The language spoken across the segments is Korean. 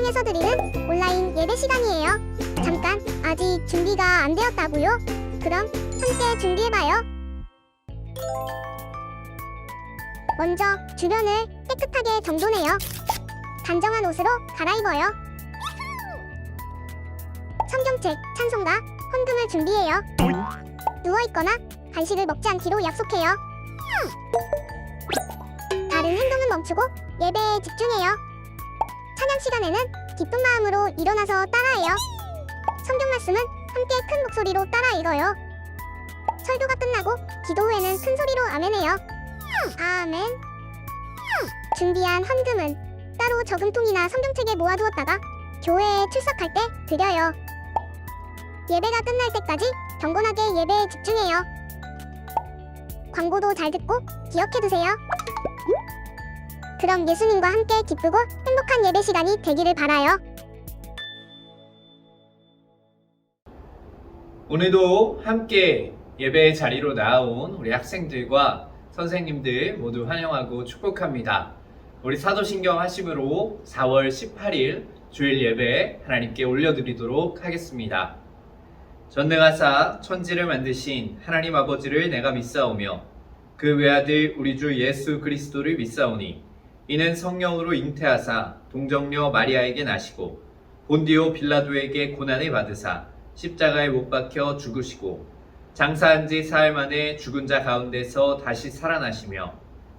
가정에서 드리는 온라인 예배 시간이에요. 잠깐, 아직 준비가 안 되었다고요? 그럼 함께 준비해봐요. 먼저 주변을 깨끗하게 정돈해요. 단정한 옷으로 갈아입어요. 성경책, 찬송가, 헌금을 준비해요. 누워있거나 간식을 먹지 않기로 약속해요. 다른 행동은 멈추고 예배에 집중해요. 찬양 시간에는 기쁜 마음으로 일어나서 따라해요. 성경 말씀은 함께 큰 목소리로 따라 읽어요. 설교가 끝나고 기도 후에는 큰 소리로 아멘해요. 아멘. 준비한 헌금은 따로 저금통이나 성경책에 모아두었다가 교회에 출석할 때 드려요. 예배가 끝날 때까지 경건하게 예배에 집중해요. 광고도 잘 듣고 기억해두세요. 그럼 예수님과 함께 기쁘고 행복한 예배 시간이 되기를 바라요. 오늘도 함께 예배의 자리로 나온 우리 학생들과 선생님들 모두 환영하고 축복합니다. 우리 사도신경 하심으로 4월 18일 주일 예배 하나님께 올려드리도록 하겠습니다. 전능하사 천지를 만드신 하나님 아버지를 내가 믿사오며 그 외아들 우리 주 예수 그리스도를 믿사오니 이는 성령으로 잉태하사 동정녀 마리아에게 나시고 본디오 빌라도에게 고난을 받으사 십자가에 못 박혀 죽으시고 장사한 지 사흘 만에 죽은 자 가운데서 다시 살아나시며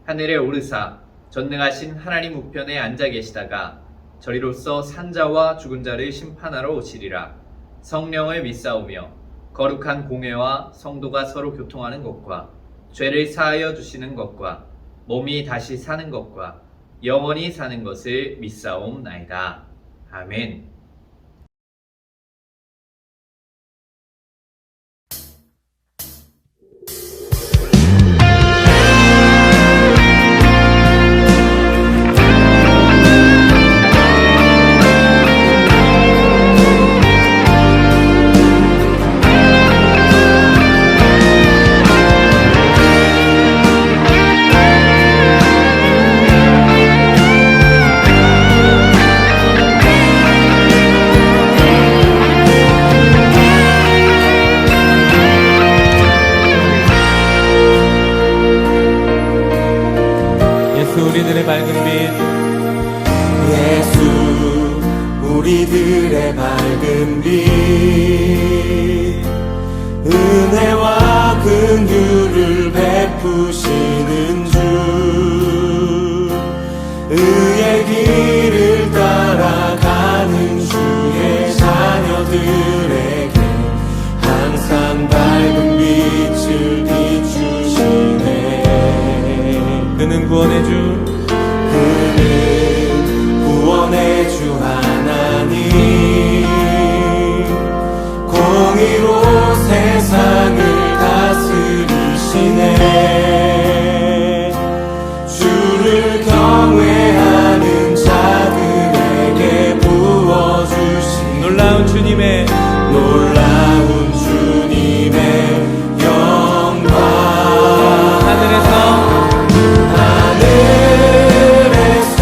하늘에 오르사 전능하신 하나님 우편에 앉아 계시다가 저리로서 산자와 죽은 자를 심판하러 오시리라. 성령을 믿사오며 거룩한 공회와 성도가 서로 교통하는 것과 죄를 사하여 주시는 것과 몸이 다시 사는 것과 영원히 사는 것을 믿사옵나이다. 아멘. 우리들의 밝은 빛 예수 우리들의 밝은 빛 은혜와 긍휼을 베푸시는 주 의의 길을 따라가는 주의 자녀들에게 항상 밝은 빛을 비추시네. 그는 구원의 주 그는 구원의 주 하나님 공의로 세상을 다스리시네. 주를 경외하는 자들에게 부어주신 놀라운 주님의 영광 하늘에서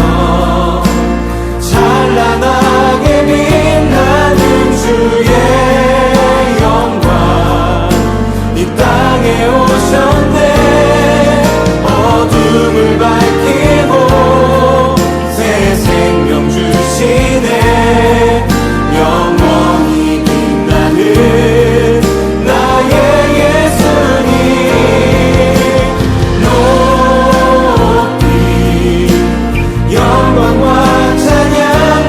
찬란하게 빛나는 주의 영광 이 땅에 오셨네. 어둠을 밝히고 새 생명 주시네. 영원히 빛나는 나의 예수님 높이 영광과 찬양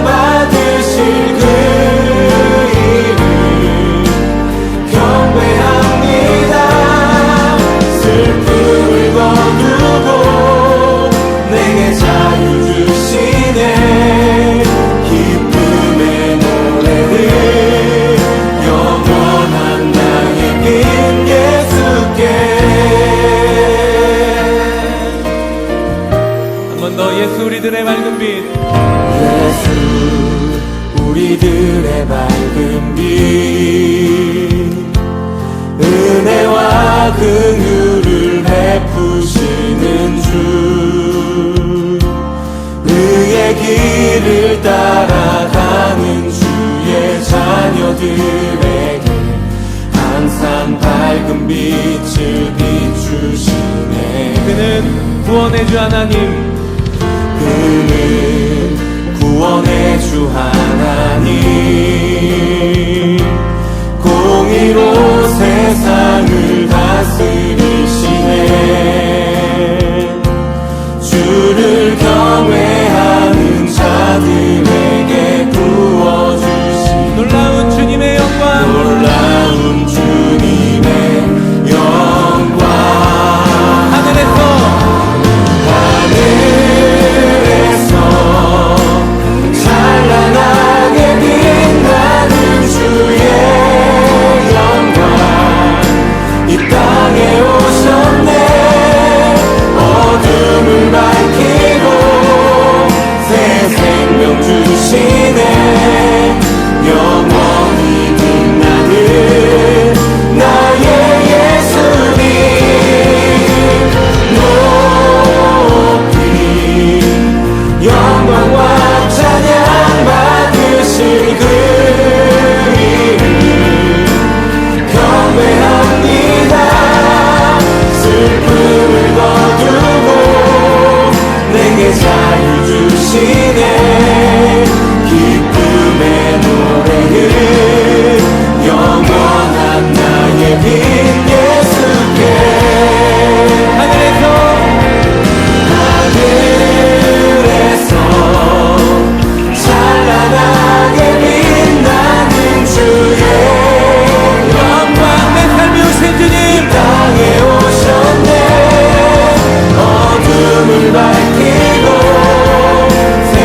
받으실 그 이름 경배합니다. 슬픔을 거두고 내게 자유 주시네. 기쁨의 노래를 영원한 나의 긴 예수께. 한 번 더 예수 우리들의 밝은 빛 예수 우리들의 밝은 빛 은혜와 긍휼을 베푸시는 주 의의 길을 따라가 자들에게 항상 밝은 빛을 비추시네. 그는 구원의 주 하나님, 그는 구원의 주 하나님, 공의로 세상을 다스리시네. 주를 경외하는 자들에게 부어주신 놀라운 주님의 영광, 놀라운 주님의 영광. 하늘에서 찬란하게 빛나는 주의 영광 이 땅에 오셨네. 어둠을 밝히고 새 생명 주시네. 영원히 빛나는 나의 예수님 높이 영광과 찬양 받으신 그 이름 경배합니다. 슬픔을 거두고 내게 자유 주시네. 기쁨의 노래는 영원한 나의 빈 예수께 하늘에서 찬란하게 빛나는 주의 영광. 내 삶이 오신 주님, 땅에 오셨네. 어둠을 밝히고 새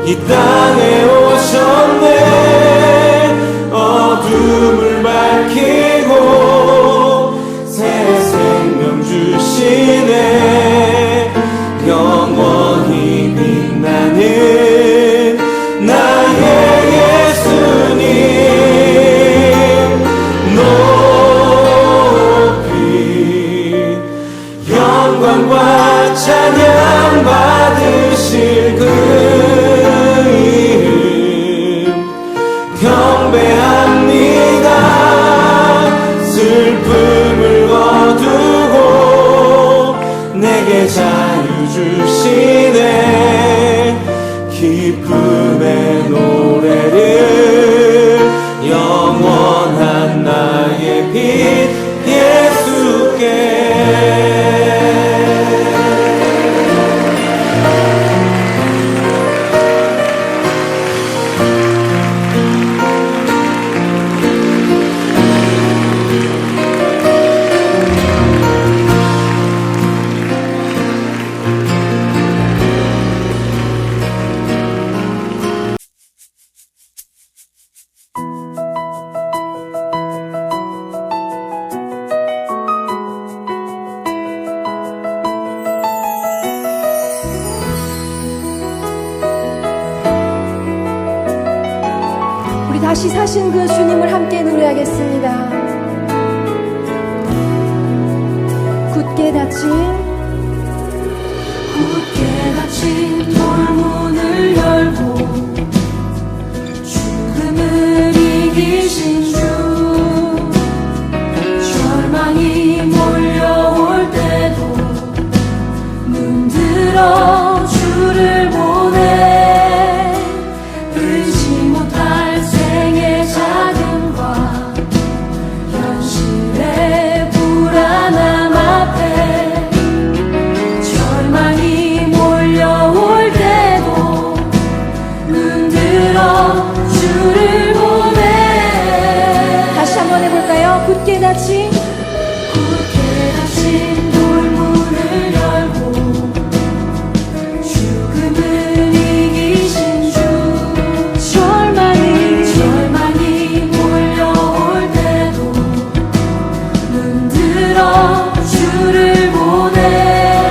이 땅에 오셨네. 어둠을 밝히고 새 생명 주시네. 영원히 빛나는 나의 예수님 높이 영광과 찬양 받으실 그 경배합니다. 슬픔을 거두고 내게 자유 주시네. 기쁨의 노래를 영원한 나의 빛 예수께. 우리 다시 사신 그 주님을 함께 노래하겠습니다. 굳게 닫힌 돌문을 열고 죽음을 이기신 주. 절망이 몰려올 때도 눈들어 주를 보내. 의지 못할 생의 자금과 현실의 불안함 앞에 절망이 몰려올 때도 눈들어 주를 보내. 다시 한번 해볼까요? 굳게 닫힌 돌문을 열고 죽음을 이기신 주. 절망이 몰려올 때도 눈들어 주를 보내.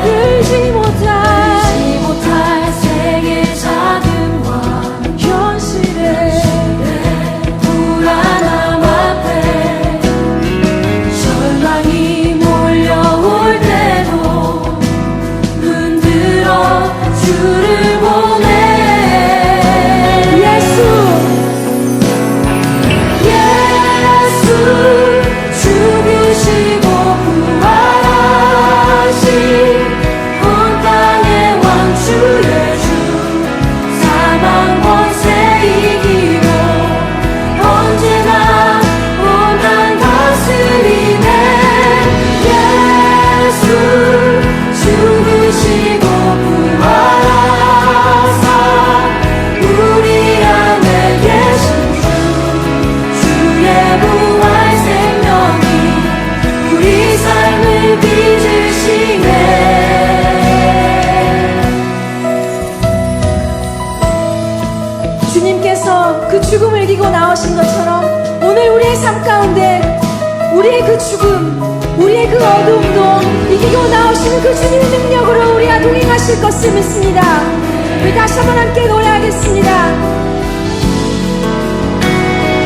울지 못할 생의 자금과 현실의 불안함 앞에 절망이 몰려올 때도 눈들어 주를 보내. 예수 죽으시고 부활하신 온 땅의 왕 주의 주. 사망 권세 이기고 언제나 온난 다스리네. 예수 죽으시고 부활하사 우리 안에 계신 주. 주의 부활 생명이 우리 삶을 빚으시네. 주님께서 그 죽음을 이기고 나오신 것처럼 오늘 우리의 삶 가운데 우리의 그 죽음, 우리의 그 어둠도 이기고 나오시는 그 주님의 능력으로 우리와 동행하실 것을 믿습니다. 우리 다시 한번 함께 노래하겠습니다.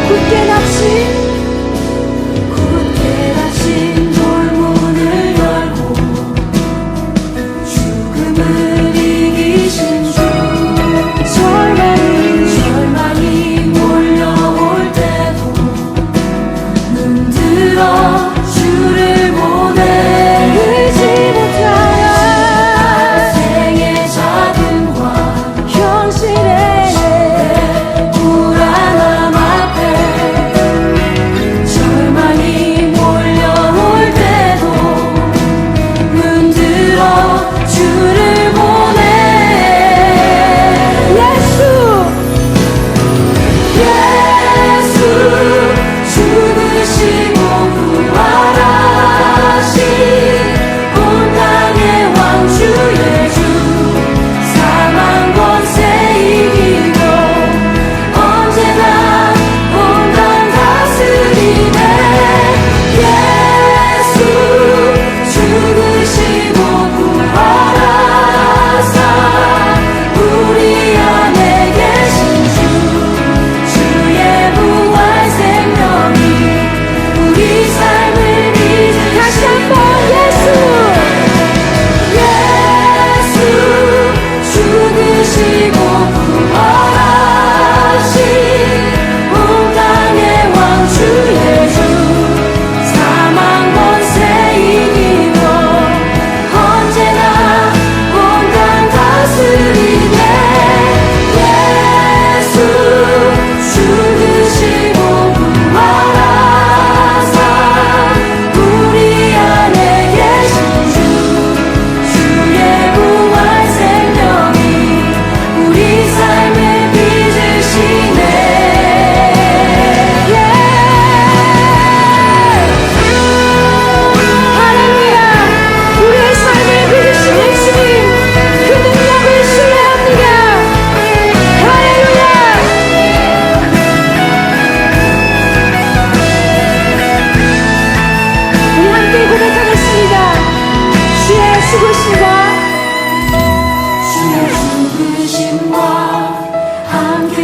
굳게 닫힌 돌문을 열고 죽음을 이기신 주. 절망이 몰려올 때도 눈들어 주를 보내. 의지 못할 생의 자금과 현실의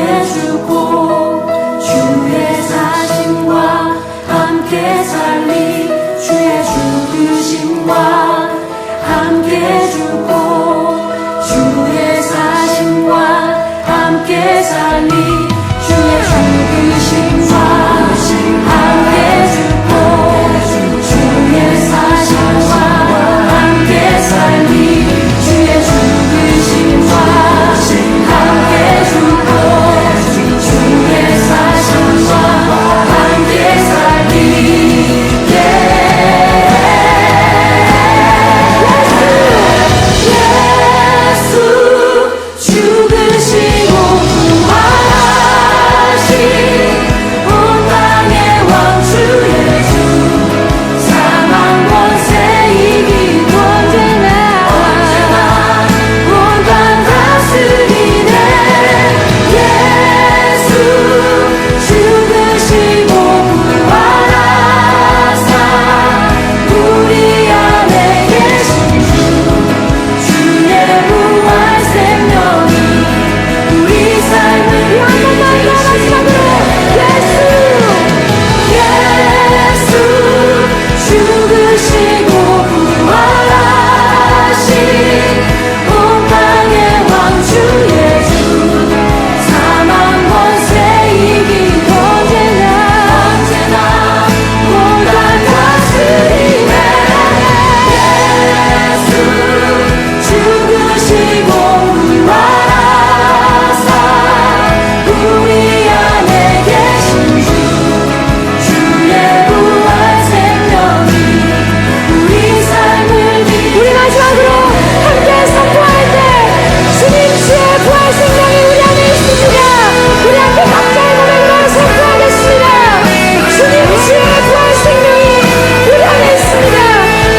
함께 죽고 주의 사심과 함께 살리 주의 죽으심과 함께 죽고 주의 사심과 함께 살리 주의 죽으심과 함께 죽고 주의 사심과 함께 살리 주의 죽으심과 함께 죽고 주의 사심과 함께 살리 예수 죽으시고 부활하신 온 땅의 왕주 예수 사망 권세 이기고 언제나 온 땅 다스리네 예수 죽으시고 부활하사 우리 안에 계신 주 주의 부활 생명이 우리 삶을 한 번만 더 마지막으로 예수 죽으시고 부활하신 온 땅의 왕주 예수 사망 권세 이기고 언제나 온 땅 다스리네 예수 죽으시고 부활하사 우리 안에 계신 주 주의 부활 생명이 우리 삶을 우리 마지막으로 함께 선포할 때 주님 주의 부활 생명이 우리 안에 있습니다. 우리 함께 각자의 고백으로 선포하겠습니다. 주님 주의 부활 생명이 우리 안에 있습니다.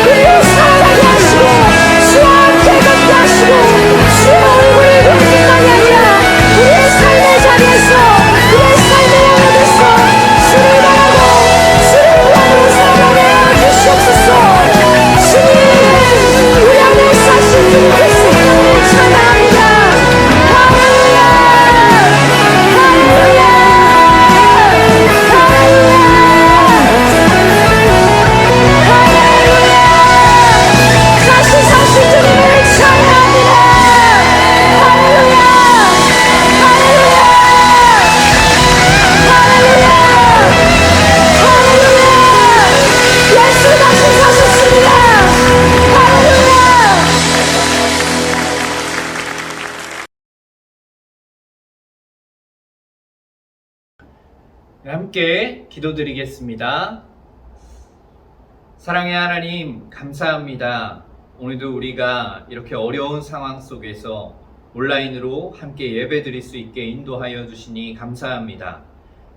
우리를 살아나게 하시고 주와 함께 걷게 하시고 주의 얼굴을 보는 것만이 아니라 우리의 삶의 자리에서 우리의 삶의 영역에서 주를 바라고 주를 구하는 살아가게 주시옵소서. 주님 우리 안에 사신 그 생명을 찬양합니다. 할렐루야 할렐루야 할렐루야 사신 주님을 찬양합니다. 할렐루야 할렐루야 할렐루야 예수 다시 사셨습니다. 할렐루야 네, 함께 기도드리겠습니다. 사랑의 하나님, 감사합니다. 오늘도 우리가 이렇게 어려운 상황 속에서 온라인으로 함께 예배 드릴 수 있게 인도하여 주시니 감사합니다.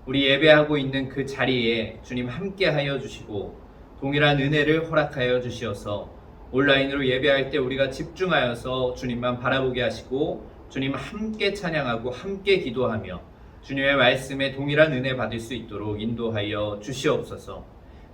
우리 예배하고 있는 그 자리에 주님 함께 하여 주시고 동일한 은혜를 허락하여 주시어서 온라인으로 예배할 때 우리가 집중하여서 주님만 바라보게 하시고 주님 함께 찬양하고 함께 기도하며 주님의 말씀에 동일한 은혜 받을 수 있도록 인도하여 주시옵소서.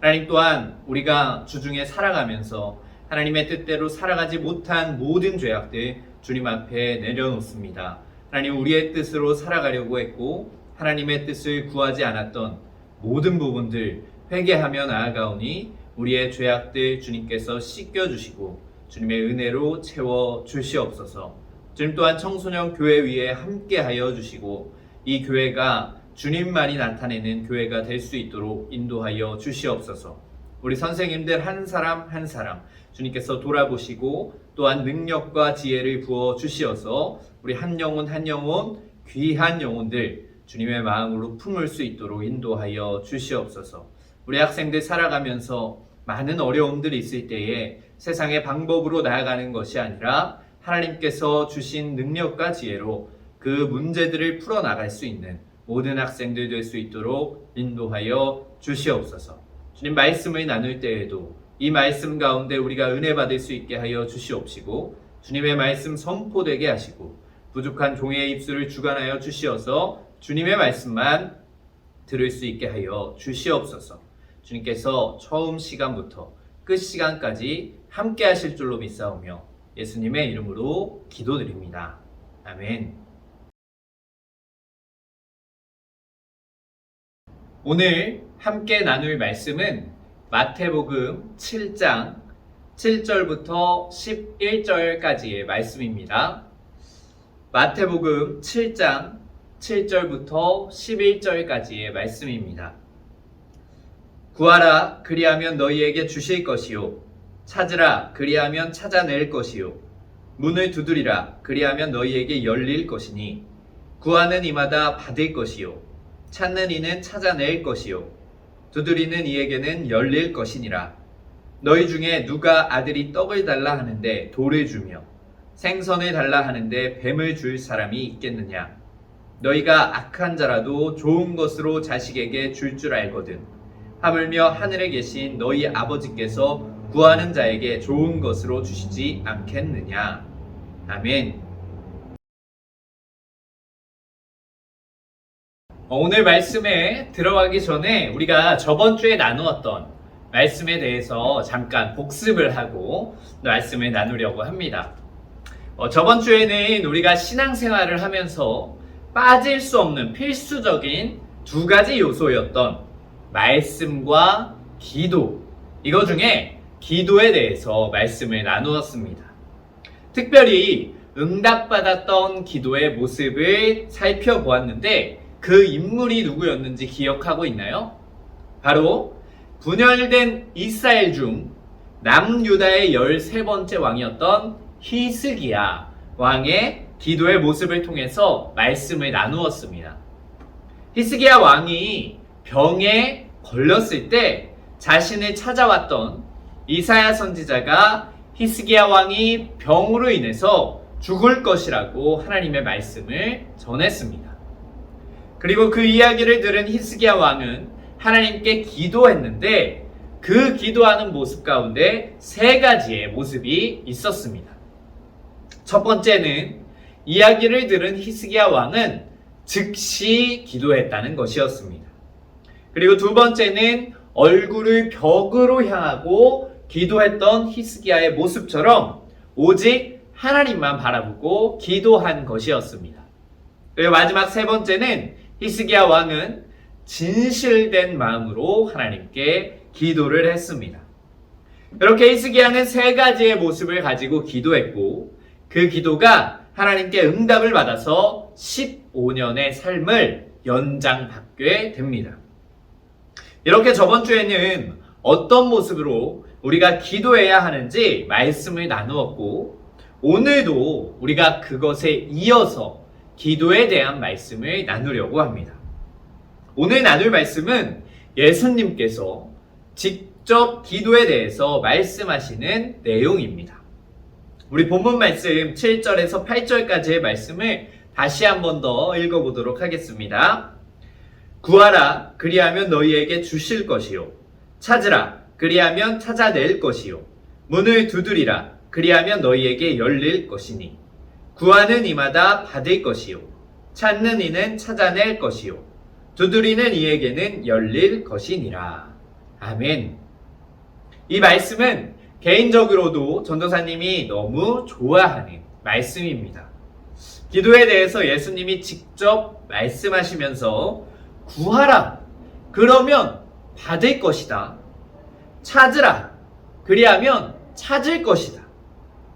하나님 또한 우리가 주중에 살아가면서 하나님의 뜻대로 살아가지 못한 모든 죄악들 주님 앞에 내려놓습니다. 하나님 우리의 뜻으로 살아가려고 했고 하나님의 뜻을 구하지 않았던 모든 부분들 회개하며 나아가오니 우리의 죄악들 주님께서 씻겨주시고 주님의 은혜로 채워주시옵소서. 주님 또한 청소년 교회 위에 함께하여 주시고 이 교회가 주님만이 나타내는 교회가 될 수 있도록 인도하여 주시옵소서. 우리 선생님들 한 사람 한 사람 주님께서 돌아보시고 또한 능력과 지혜를 부어 주시어서 우리 한 영혼 한 영혼 귀한 영혼들 주님의 마음으로 품을 수 있도록 인도하여 주시옵소서. 우리 학생들 살아가면서 많은 어려움들이 있을 때에 세상의 방법으로 나아가는 것이 아니라 하나님께서 주신 능력과 지혜로 그 문제들을 풀어나갈 수 있는 모든 학생들 될 수 있도록 인도하여 주시옵소서. 주님 말씀을 나눌 때에도 이 말씀 가운데 우리가 은혜 받을 수 있게 하여 주시옵시고 주님의 말씀 선포되게 하시고 부족한 종의 입술을 주관하여 주시어서 주님의 말씀만 들을 수 있게 하여 주시옵소서. 주님께서 처음 시간부터 끝 시간까지 함께 하실 줄로 믿사오며 예수님의 이름으로 기도드립니다. 아멘. 오늘 함께 나눌 말씀은 마태복음 7장 7절부터 11절까지의 말씀입니다. 마태복음 7장 7절부터 11절까지의 말씀입니다. 구하라, 그리하면 너희에게 주실 것이요. 찾으라, 그리하면 찾아낼 것이요. 문을 두드리라, 그리하면 너희에게 열릴 것이니. 구하는 이마다 받을 것이요. 찾는 이는 찾아낼 것이요. 두드리는 이에게는 열릴 것이니라. 너희 중에 누가 아들이 떡을 달라 하는데 돌을 주며 생선을 달라 하는데 뱀을 줄 사람이 있겠느냐? 너희가 악한 자라도 좋은 것으로 자식에게 줄 줄 알거든. 하물며 하늘에 계신 너희 아버지께서 구하는 자에게 좋은 것으로 주시지 않겠느냐? 아멘. 오늘 말씀에 들어가기 전에 우리가 저번 주에 나누었던 말씀에 대해서 잠깐 복습을 하고 말씀을 나누려고 합니다. 저번 주에는 우리가 신앙생활을 하면서 빠질 수 없는 필수적인 두 가지 요소였던 말씀과 기도, 이거 중에 기도에 대해서 말씀을 나누었습니다. 특별히 응답받았던 기도의 모습을 살펴보았는데 그 인물이 누구였는지 기억하고 있나요? 바로 분열된 이스라엘 중 남유다의 13번째 왕이었던 히스기야 왕의 기도의 모습을 통해서 말씀을 나누었습니다. 히스기야 왕이 병에 걸렸을 때 자신을 찾아왔던 이사야 선지자가 히스기야 왕이 병으로 인해서 죽을 것이라고 하나님의 말씀을 전했습니다. 그리고 그 이야기를 들은 히스기야 왕은 하나님께 기도했는데 그 기도하는 모습 가운데 세 가지의 모습이 있었습니다. 첫 번째는 이야기를 들은 히스기야 왕은 즉시 기도했다는 것이었습니다. 그리고 두 번째는 얼굴을 벽으로 향하고 기도했던 히스기야의 모습처럼 오직 하나님만 바라보고 기도한 것이었습니다. 그리고 마지막 세 번째는 히스기야 왕은 진실된 마음으로 하나님께 기도를 했습니다. 이렇게 히스기야는 세 가지의 모습을 가지고 기도했고 그 기도가 하나님께 응답을 받아서 15년의 삶을 연장받게 됩니다. 이렇게 저번 주에는 어떤 모습으로 우리가 기도해야 하는지 말씀을 나누었고 오늘도 우리가 그것에 이어서 기도에 대한 말씀을 나누려고 합니다. 오늘 나눌 말씀은 예수님께서 직접 기도에 대해서 말씀하시는 내용입니다. 우리 본문 말씀 7절에서 8절까지의 말씀을 다시 한 번 더 읽어보도록 하겠습니다. 구하라, 그리하면 너희에게 주실 것이요. 찾으라, 그리하면 찾아낼 것이요. 문을 두드리라, 그리하면 너희에게 열릴 것이니. 구하는 이마다 받을 것이요. 찾는 이는 찾아낼 것이요. 두드리는 이에게는 열릴 것이니라. 아멘. 이 말씀은 개인적으로도 전도사님이 너무 좋아하는 말씀입니다. 기도에 대해서 예수님이 직접 말씀하시면서 구하라, 그러면 받을 것이다. 찾으라, 그리하면 찾을 것이다.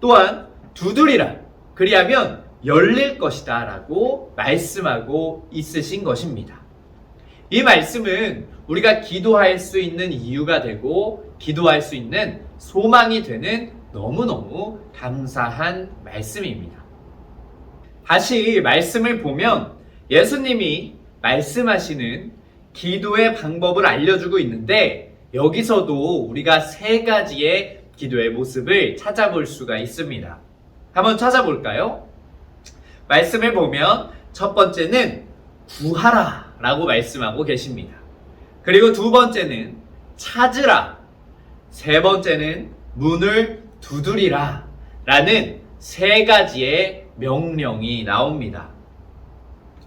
또한 두드리라, 그리하면 열릴 것이다 라고 말씀하고 있으신 것입니다. 이 말씀은 우리가 기도할 수 있는 이유가 되고 기도할 수 있는 소망이 되는 너무너무 감사한 말씀입니다. 다시 말씀을 보면 예수님이 말씀하시는 기도의 방법을 알려주고 있는데 여기서도 우리가 세 가지의 기도의 모습을 찾아볼 수가 있습니다. 한번 찾아볼까요? 말씀을 보면 첫 번째는 구하라 라고 말씀하고 계십니다. 그리고 두 번째는 찾으라, 세 번째는 문을 두드리라 라는 세 가지의 명령이 나옵니다.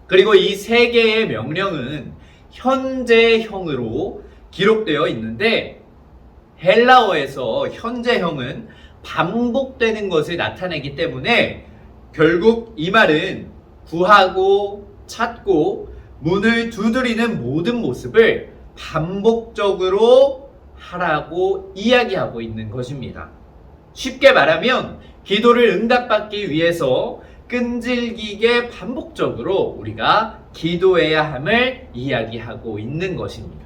그리고 이 세 개의 명령은 현재형으로 기록되어 있는데 헬라어에서 현재형은 반복되는 것을 나타내기 때문에 결국 이 말은 구하고 찾고 문을 두드리는 모든 모습을 반복적으로 하라고 이야기하고 있는 것입니다. 쉽게 말하면 기도를 응답받기 위해서 끈질기게 반복적으로 우리가 기도해야 함을 이야기하고 있는 것입니다.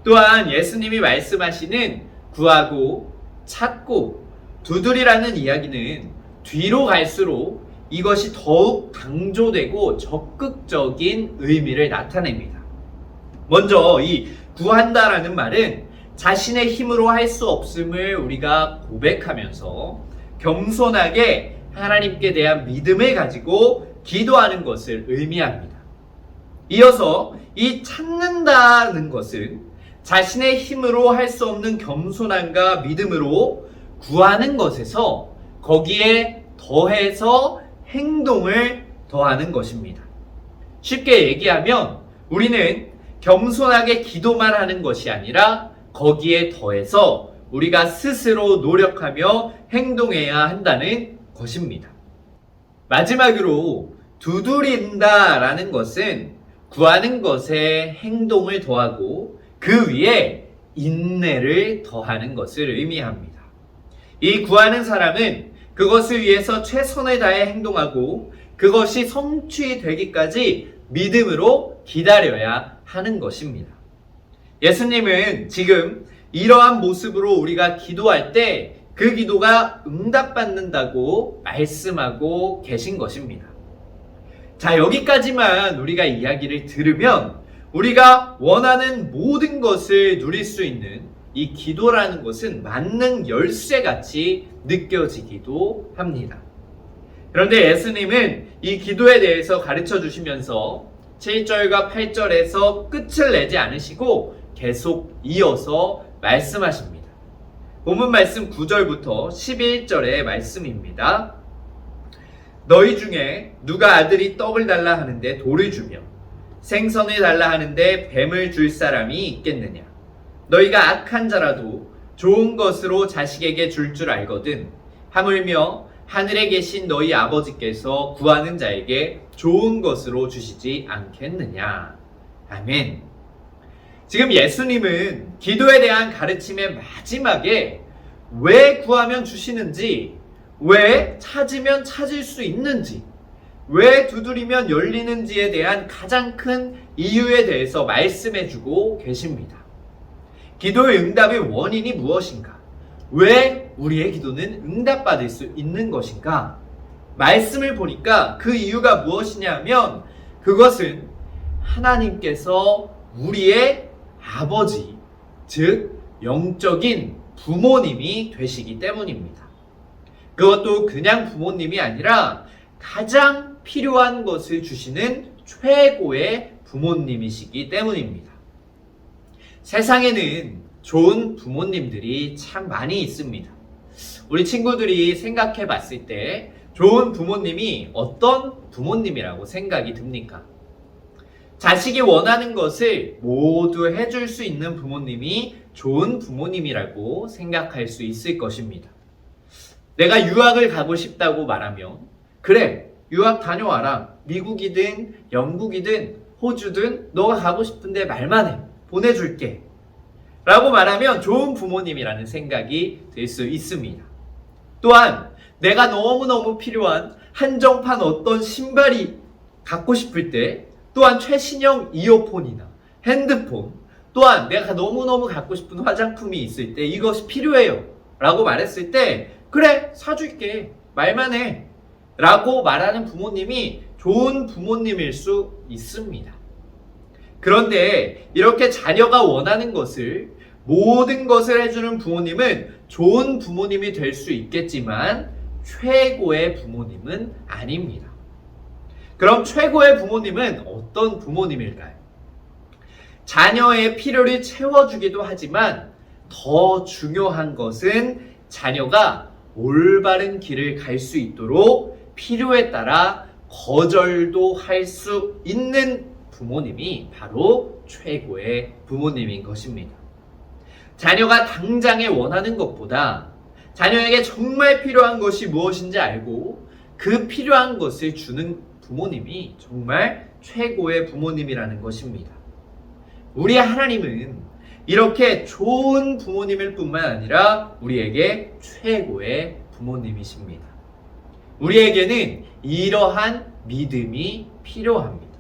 또한 예수님이 말씀하시는 구하고 찾고 두드리라는 이야기는 뒤로 갈수록 이것이 더욱 강조되고 적극적인 의미를 나타냅니다. 먼저 이 구한다라는 말은 자신의 힘으로 할 수 없음을 우리가 고백하면서 겸손하게 하나님께 대한 믿음을 가지고 기도하는 것을 의미합니다. 이어서 이 찾는다는 것은 자신의 힘으로 할 수 없는 겸손함과 믿음으로 구하는 것에서 거기에 더해서 행동을 더하는 것입니다. 쉽게 얘기하면 우리는 겸손하게 기도만 하는 것이 아니라 거기에 더해서 우리가 스스로 노력하며 행동해야 한다는 것입니다. 마지막으로 두드린다라는 것은 구하는 것에 행동을 더하고 그 위에 인내를 더하는 것을 의미합니다. 이 구하는 사람은 그것을 위해서 최선을 다해 행동하고 그것이 성취되기까지 믿음으로 기다려야 하는 것입니다. 예수님은 지금 이러한 모습으로 우리가 기도할 때 그 기도가 응답받는다고 말씀하고 계신 것입니다. 자, 여기까지만 우리가 이야기를 들으면 우리가 원하는 모든 것을 누릴 수 있는 이 기도라는 것은 만능 열쇠같이 느껴지기도 합니다. 그런데 예수님은 이 기도에 대해서 가르쳐 주시면서 7절과 8절에서 끝을 내지 않으시고 계속 이어서 말씀하십니다. 본문 말씀 9절부터 11절의 말씀입니다. 너희 중에 누가 아들이 떡을 달라 하는데 돌을 주며 생선을 달라 하는데 뱀을 줄 사람이 있겠느냐? 너희가 악한 자라도 좋은 것으로 자식에게 줄 줄 알거든. 하물며 하늘에 계신 너희 아버지께서 구하는 자에게 좋은 것으로 주시지 않겠느냐? 아멘. 지금 예수님은 기도에 대한 가르침의 마지막에 왜 구하면 주시는지, 왜 찾으면 찾을 수 있는지, 왜 두드리면 열리는지에 대한 가장 큰 이유에 대해서 말씀해주고 계십니다. 기도의 응답의 원인이 무엇인가? 왜 우리의 기도는 응답받을 수 있는 것인가? 말씀을 보니까 그 이유가 무엇이냐면 그것은 하나님께서 우리의 아버지, 즉 영적인 부모님이 되시기 때문입니다. 그것도 그냥 부모님이 아니라 가장 필요한 것을 주시는 최고의 부모님이시기 때문입니다. 세상에는 좋은 부모님들이 참 많이 있습니다. 우리 친구들이 생각해 봤을 때 좋은 부모님이 어떤 부모님이라고 생각이 듭니까? 자식이 원하는 것을 모두 해줄 수 있는 부모님이 좋은 부모님이라고 생각할 수 있을 것입니다. 내가 유학을 가고 싶다고 말하면 그래, 유학 다녀와라. 미국이든 영국이든 호주든 너가 가고 싶은데 말만 해. 보내줄게. 라고 말하면 좋은 부모님이라는 생각이 들 수 있습니다. 또한 내가 너무너무 필요한 한정판 어떤 신발이 갖고 싶을 때 또한 최신형 이어폰이나 핸드폰, 또한 내가 너무너무 갖고 싶은 화장품이 있을 때 이것이 필요해요 라고 말했을 때 그래, 사줄게. 말만 해. 라고 말하는 부모님이 좋은 부모님일 수 있습니다. 그런데 이렇게 자녀가 원하는 것을, 모든 것을 해주는 부모님은 좋은 부모님이 될 수 있겠지만 최고의 부모님은 아닙니다. 그럼 최고의 부모님은 어떤 부모님일까요? 자녀의 필요를 채워주기도 하지만 더 중요한 것은 자녀가 올바른 길을 갈 수 있도록 필요에 따라 거절도 할 수 있는 부모님이 바로 최고의 부모님인 것입니다. 자녀가 당장에 원하는 것보다 자녀에게 정말 필요한 것이 무엇인지 알고 그 필요한 것을 주는 부모님이 정말 최고의 부모님이라는 것입니다. 우리 하나님은 이렇게 좋은 부모님일 뿐만 아니라 우리에게 최고의 부모님이십니다. 우리에게는 이러한 믿음이 필요합니다.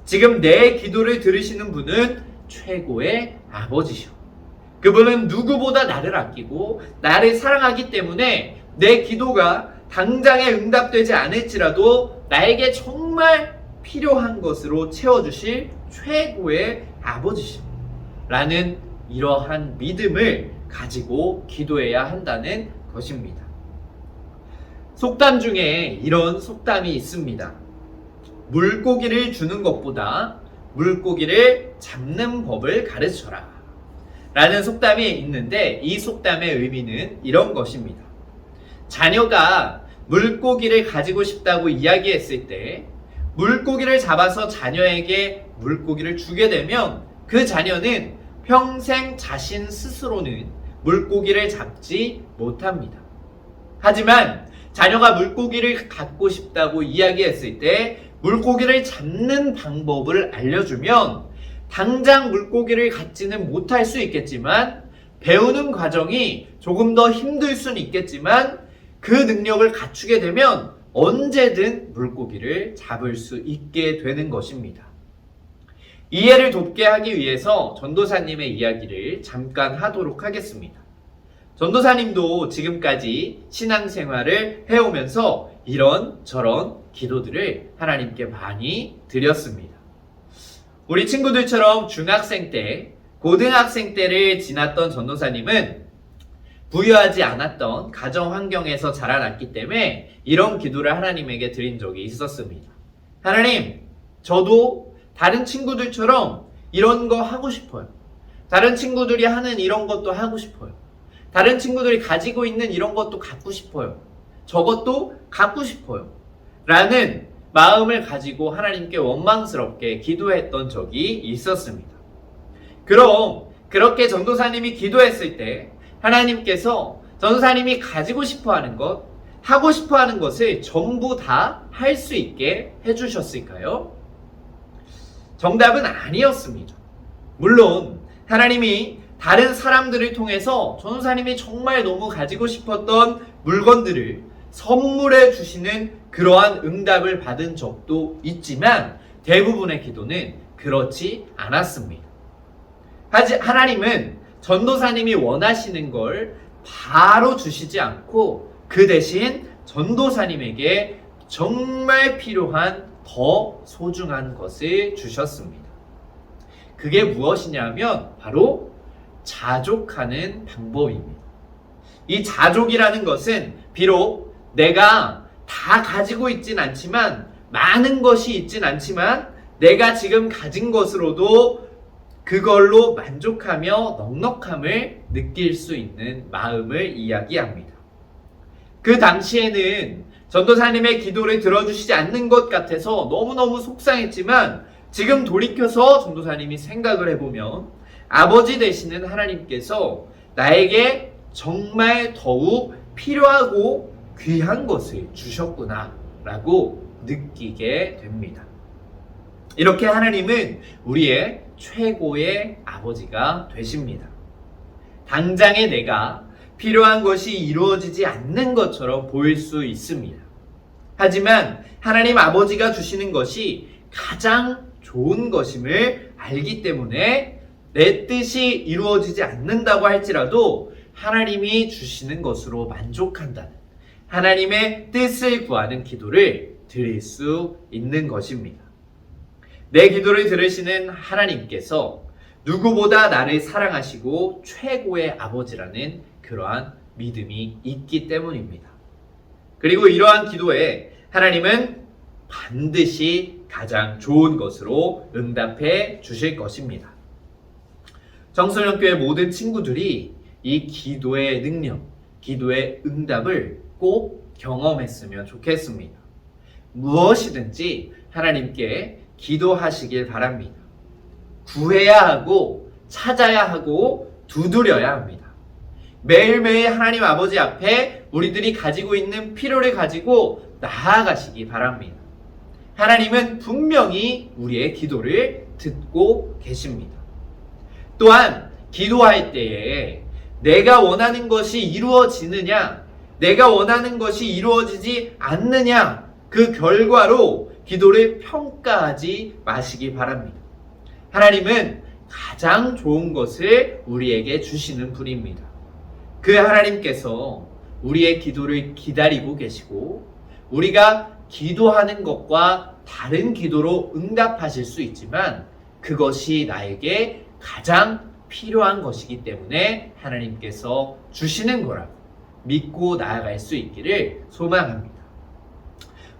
지금 내 기도를 들으시는 분은 최고의 아버지셔. 그분은 누구보다 나를 아끼고 나를 사랑하기 때문에 내 기도가 당장에 응답되지 않을지라도 나에게 정말 필요한 것으로 채워주실 최고의 아버지십니다. 라는 이러한 믿음을 가지고 기도해야 한다는 것입니다. 속담 중에 이런 속담이 있습니다. 물고기를 주는 것보다 물고기를 잡는 법을 가르쳐라 라는 속담이 있는데, 이 속담의 의미는 이런 것입니다. 자녀가 물고기를 가지고 싶다고 이야기했을 때 물고기를 잡아서 자녀에게 물고기를 주게 되면 그 자녀는 평생 자신 스스로는 물고기를 잡지 못합니다. 하지만 자녀가 물고기를 갖고 싶다고 이야기했을 때 물고기를 잡는 방법을 알려주면 당장 물고기를 갖지는 못할 수 있겠지만, 배우는 과정이 조금 더 힘들 수는 있겠지만 그 능력을 갖추게 되면 언제든 물고기를 잡을 수 있게 되는 것입니다. 이해를 돕게 하기 위해서 전도사님의 이야기를 잠깐 하도록 하겠습니다. 전도사님도 지금까지 신앙생활을 해오면서 이런저런 기도들을 하나님께 많이 드렸습니다. 우리 친구들처럼 중학생 때, 고등학생 때를 지났던 전도사님은 부유하지 않았던 가정 환경에서 자라났기 때문에 이런 기도를 하나님에게 드린 적이 있었습니다. 하나님, 저도 다른 친구들처럼 이런 거 하고 싶어요. 다른 친구들이 하는 이런 것도 하고 싶어요. 다른 친구들이 가지고 있는 이런 것도 갖고 싶어요. 저것도 갖고 싶어요. 라는 마음을 가지고 하나님께 원망스럽게 기도했던 적이 있었습니다. 그럼 그렇게 전도사님이 기도했을 때 하나님께서 전도사님이 가지고 싶어하는 것, 하고 싶어하는 것을 전부 다 할 수 있게 해주셨을까요? 정답은 아니었습니다. 물론 하나님이 다른 사람들을 통해서 전도사님이 정말 너무 가지고 싶었던 물건들을 선물해 주시는 그러한 응답을 받은 적도 있지만 대부분의 기도는 그렇지 않았습니다. 하나님은 전도사님이 원하시는 걸 바로 주시지 않고 그 대신 전도사님에게 정말 필요한 더 소중한 것을 주셨습니다. 그게 무엇이냐면 바로 자족하는 방법입니다. 이 자족이라는 것은 비록 내가 다 가지고 있진 않지만, 많은 것이 있진 않지만 내가 지금 가진 것으로도 그걸로 만족하며 넉넉함을 느낄 수 있는 마음을 이야기합니다. 그 당시에는 전도사님의 기도를 들어주시지 않는 것 같아서 너무너무 속상했지만, 지금 돌이켜서 전도사님이 생각을 해보면 아버지 되시는 하나님께서 나에게 정말 더욱 필요하고 귀한 것을 주셨구나 라고 느끼게 됩니다. 이렇게 하나님은 우리의 최고의 아버지가 되십니다. 당장에 내가 필요한 것이 이루어지지 않는 것처럼 보일 수 있습니다. 하지만 하나님 아버지가 주시는 것이 가장 좋은 것임을 알기 때문에 내 뜻이 이루어지지 않는다고 할지라도 하나님이 주시는 것으로 만족한다는, 하나님의 뜻을 구하는 기도를 드릴 수 있는 것입니다. 내 기도를 들으시는 하나님께서 누구보다 나를 사랑하시고 최고의 아버지라는 그러한 믿음이 있기 때문입니다. 그리고 이러한 기도에 하나님은 반드시 가장 좋은 것으로 응답해 주실 것입니다. 청소년교회 모든 친구들이 이 기도의 능력, 기도의 응답을 꼭 경험했으면 좋겠습니다. 무엇이든지 하나님께 기도하시길 바랍니다. 구해야 하고 찾아야 하고 두드려야 합니다. 매일매일 하나님 아버지 앞에 우리들이 가지고 있는 필요를 가지고 나아가시기 바랍니다. 하나님은 분명히 우리의 기도를 듣고 계십니다. 또한 기도할 때에 내가 원하는 것이 이루어지느냐, 내가 원하는 것이 이루어지지 않느냐, 그 결과로 기도를 평가하지 마시기 바랍니다. 하나님은 가장 좋은 것을 우리에게 주시는 분입니다. 그 하나님께서 우리의 기도를 기다리고 계시고 우리가 기도하는 것과 다른 기도로 응답하실 수 있지만 그것이 나에게 가장 필요한 것이기 때문에 하나님께서 주시는 거라고 믿고 나아갈 수 있기를 소망합니다.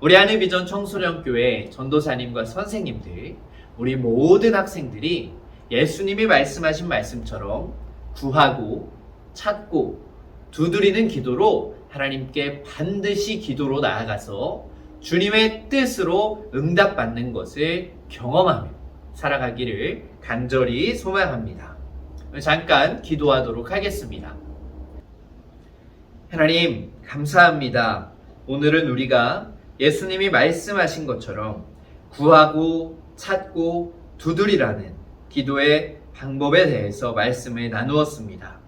우리 하늘비전 청소년교회 전도사님과 선생님들, 우리 모든 학생들이 예수님이 말씀하신 말씀처럼 구하고 찾고 두드리는 기도로 하나님께 반드시 기도로 나아가서 주님의 뜻으로 응답받는 것을 경험하며 살아가기를 간절히 소망합니다. 잠깐 기도하도록 하겠습니다. 하나님, 감사합니다. 오늘은 우리가 예수님이 말씀하신 것처럼 구하고 찾고 두드리라는 기도의 방법에 대해서 말씀을 나누었습니다.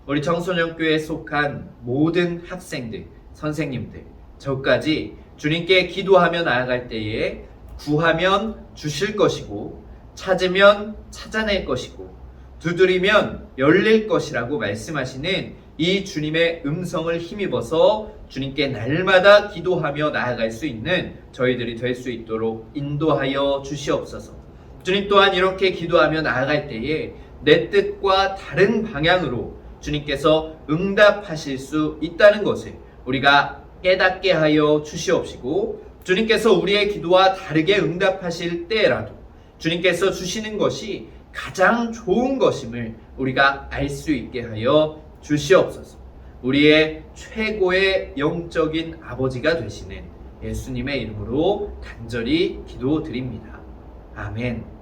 우리 청소년교회에 속한 모든 학생들, 선생님들, 저까지 주님께 기도하며 나아갈 때에 구하면 주실 것이고 찾으면 찾아낼 것이고 두드리면 열릴 것이라고 말씀하시는 이 주님의 음성을 힘입어서 주님께 날마다 기도하며 나아갈 수 있는 저희들이 될 수 있도록 인도하여 주시옵소서. 주님 또한 이렇게 기도하며 나아갈 때에 내 뜻과 다른 방향으로 주님께서 응답하실 수 있다는 것을 우리가 깨닫게 하여 주시옵시고 주님께서 우리의 기도와 다르게 응답하실 때라도 주님께서 주시는 것이 가장 좋은 것임을 우리가 알 수 있게 하여 주시옵소서. 우리의 최고의 영적인 아버지가 되시는 예수님의 이름으로 간절히 기도드립니다. 아멘.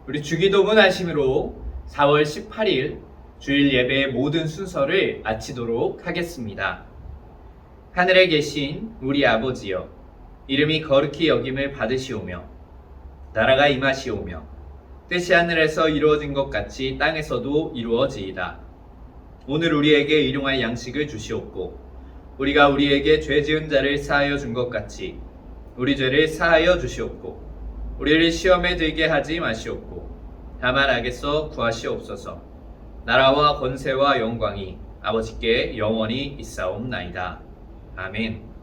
우리 주기도문 하심으로 4월 18일 주일 예배의 모든 순서를 마치도록 하겠습니다. 하늘에 계신 우리 아버지여, 이름이 거룩히 여김을 받으시오며 나라가 임하시오며 뜻이 하늘에서 이루어진 것 같이 땅에서도 이루어지이다. 오늘 우리에게 일용할 양식을 주시옵고 우리가 우리에게 죄 지은 자를 사하여 준 것 같이 우리 죄를 사하여 주시옵고 우리를 시험에 들게 하지 마시옵고 다만 악에서 구하시옵소서. 나라와 권세와 영광이 아버지께 영원히 있사옵나이다. 아멘.